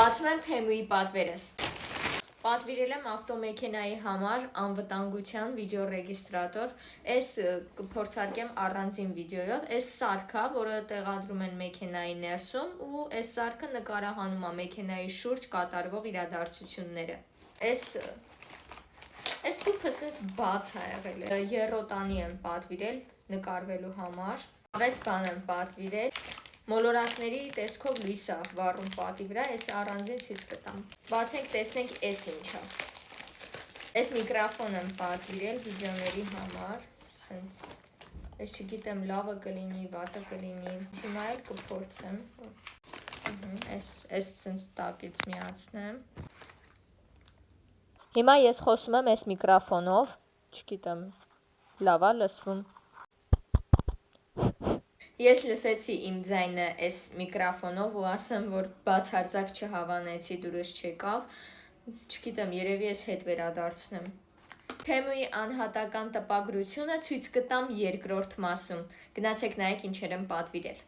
Բացում եմ Թեմուի պատվերս։ Պատվիրել եմ ավտոմեքենայի համար անվտանգության վիդեոռեգիստրատոր, այս կփորձարկեմ առանձին վիդեոյով, այս սարքա, որը տեղադրում են մեքենայի ներսում ու այս սարքը նկարահանում է մեքենայի շուրջ կատարվող իրադարձությունները։ Այս տուփս բաց է եղել, եռոտանի եմ պատվիրել նկարվելու համար, ավես բան եմ պատվիրել, մոլորակների տեսքով լույս է վառում պատի վրա, այս առանձին ցույց կտամ։ Բացենք, տեսնենք էս ինչա։ Այս միկրոֆոն եմ պատվիրել վիդեոների համար, այս չգիտեմ լավը կլինի, վատը կլինի, հիմա էլ կփորձեմ, այս սենց տակից միացնեմ։ Հիմա ես խոսում եմ այս միկրոֆոնով, չգիտեմ, լավ է լսվում։ Ես լսեցի իմ ձայնը այս միկրոֆոնով ու ասեմ, որ բացարձակ չհավանեցի, դուրս չեկավ, չգիտեմ, երևի ես հետ վերադարձնեմ։ Թեմուի անհատական տպագրությունը ցույց կտամ երկրորդ մասում, գնացեք նայեք ինչեր եմ պատվիրել։